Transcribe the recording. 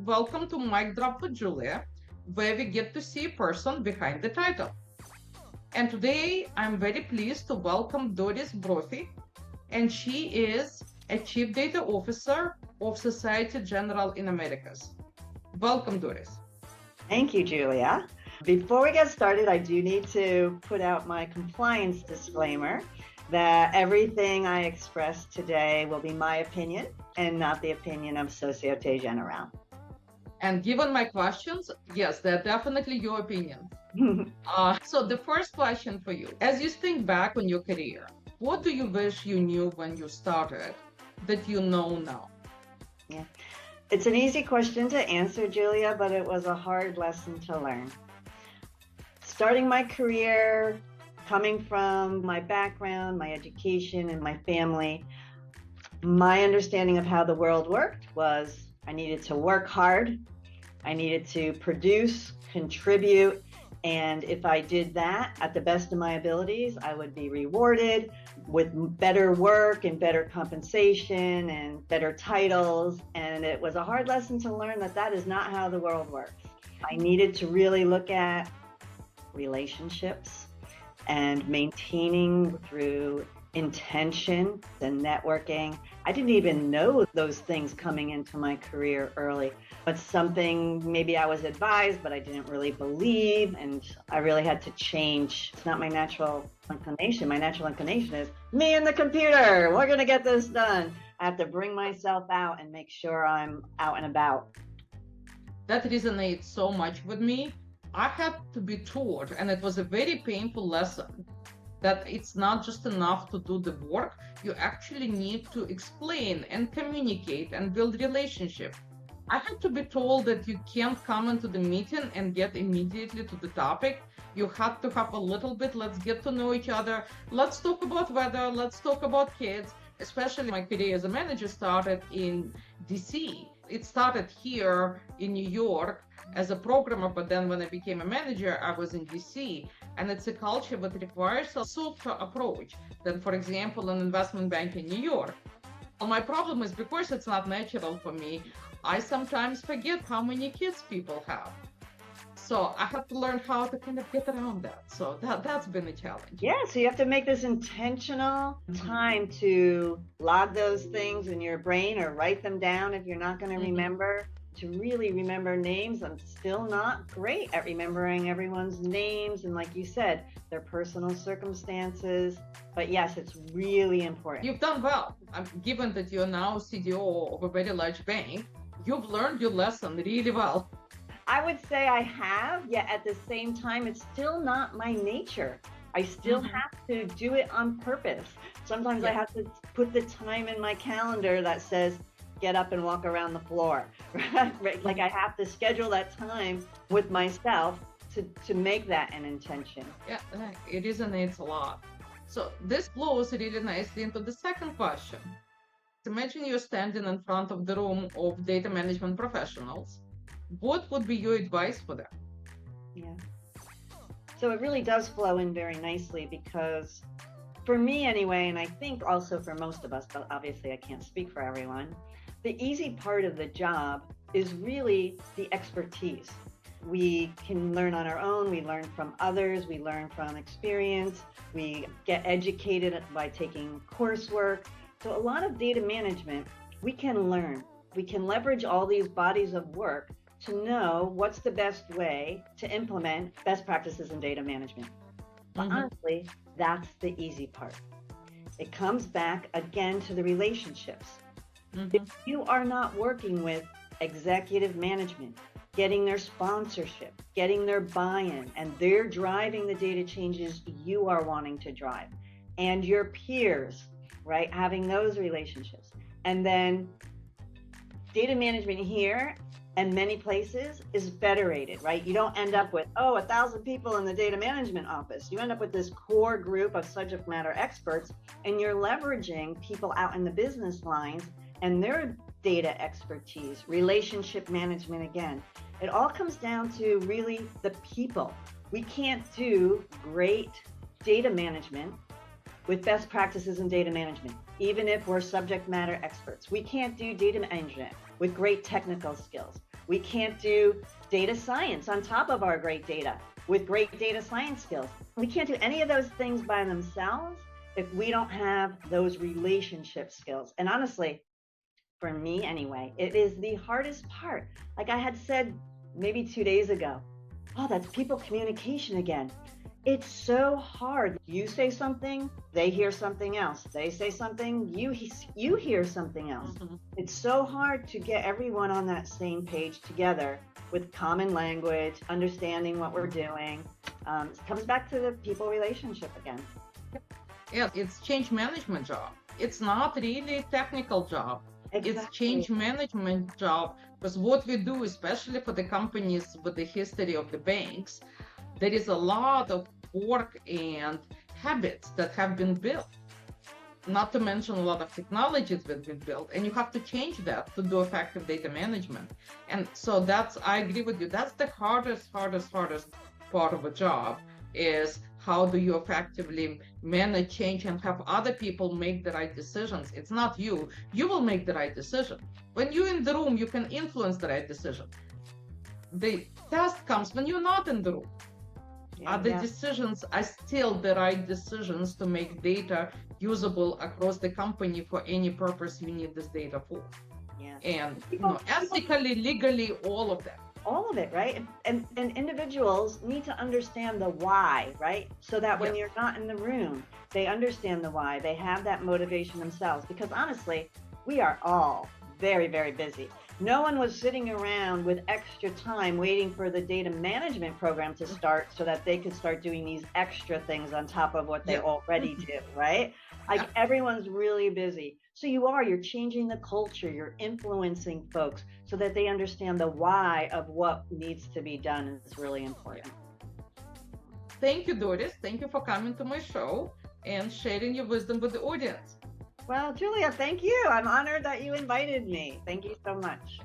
welcome to Mic Drop with Julia, where we get to see a person behind the title. And today I'm very pleased to welcome Doris Brophy, and she is a Chief Data Officer of Societe Generale in Americas. Welcome, Doris. Thank you, Julia. Before we get started, I do need to put out my compliance disclaimer that everything I express today will be my opinion and not the opinion of Societe Generale. And given my questions, yes, they're definitely your opinion. So the first question for you, as you think back on your career, what do you wish you knew when you started that you know now? Yeah, it's an easy question to answer, Julia, but it was a hard lesson to learn. Starting my career, coming from my background, my education, and my family, my understanding of how the world worked was I needed to work hard, I needed to produce, contribute, and if I did that at the best of my abilities, I would be rewarded with better work and better compensation and better titles. And it was a hard lesson to learn that that is not how the world works. I needed to really look at relationships and maintaining through intention and networking. I didn't even know those things coming into my career early, but something maybe I was advised, but I didn't really believe, and I really had to change. It's not my natural inclination. My natural inclination is me and the computer. We're going to get this done. I have to bring myself out and make sure I'm out and about. That resonates so much with me. I had to be taught, and it was a very painful lesson, that it's not just enough to do the work. You actually need to explain and communicate and build relationship. I had to be told that you can't come into the meeting and get immediately to the topic. You have to have a little bit, let's get to know each other. Let's talk about weather, let's talk about kids. Especially my career as a manager started in DC. It started here in New York as a programmer, but then when I became a manager, I was in DC. And it's a culture that requires a softer approach than, for example, an investment bank in New York. Well, my problem is because it's not natural for me, I sometimes forget how many kids people have. So I have to learn how to kind of get around that. So that's been a challenge. Yeah, so you have to make this intentional time to log those things in your brain or write them down if you're not going to remember. To really remember names, I'm still not great at remembering everyone's names and, like you said, their personal circumstances. But yes, it's really important. You've done well. Given that you're now CDO of a very large bank, you've learned your lesson really well. I would say I have, yet at the same time, it's still not my nature. I still have to do it on purpose. Sometimes I have to put the time in my calendar that says, get up and walk around the floor. Right? Like I have to schedule that time with myself to make that an intention. Yeah, it resonates a lot. So this flows really nicely into the second question. Imagine you're standing in front of the room of data management professionals. What would be your advice for them? Yeah. So it really does flow in very nicely because for me anyway, and I think also for most of us, but obviously I can't speak for everyone, the easy part of the job is really the expertise. We can learn on our own, we learn from others, we learn from experience, we get educated by taking coursework. So a lot of data management, we can learn. We can leverage all these bodies of work to know what's the best way to implement best practices in data management. But honestly, that's the easy part. It comes back again to the relationships. If you are not working with executive management, getting their sponsorship, getting their buy-in, and they're driving the data changes you are wanting to drive, and your peers, right, having those relationships. And then data management here and many places is federated, right? You don't end up with, 1,000 people in the data management office. You end up with this core group of subject matter experts, and you're leveraging people out in the business lines and their data expertise, relationship management again. It all comes down to really the people. We can't do great data management with best practices in data management, even if we're subject matter experts. We can't do data management with great technical skills. We can't do data science on top of our great data with great data science skills. We can't do any of those things by themselves if we don't have those relationship skills. And honestly, for me anyway, it is the hardest part. Like I had said maybe 2 days ago, oh, that's people communication again. It's so hard. You say something, they hear something else. They say something, you hear something else. Mm-hmm. It's so hard to get everyone on that same page together with common language, understanding what we're doing. It comes back to the people relationship again. Yeah, it's change management job. It's not really a technical job. Exactly. It's change management job, because what we do, especially for the companies with the history of the banks, there is a lot of work and habits that have been built, not to mention a lot of technologies that have been built, and you have to change that to do effective data management. And so I agree with you, that's the hardest part of a job, is how do you effectively manage change and have other people make the right decisions. It's not you will make the right decision. When you're in the room, you can influence the right decision. The test comes when you're not in the room. Decisions are still the right decisions to make data usable across the company for any purpose you need this data for. And ethically, legally, all of that. All of it, right? And individuals need to understand the why, right? So that when you're not in the room, they understand the why. They have that motivation themselves. Because honestly, we are all very, very busy. No one was sitting around with extra time waiting for the data management program to start so that they could start doing these extra things on top of what they already do, right? Like everyone's really busy. So you're changing the culture, you're influencing folks so that they understand the why of what needs to be done is really important. Thank you, Doris. Thank you for coming to my show and sharing your wisdom with the audience. Well, Julia, thank you. I'm honored that you invited me. Thank you so much.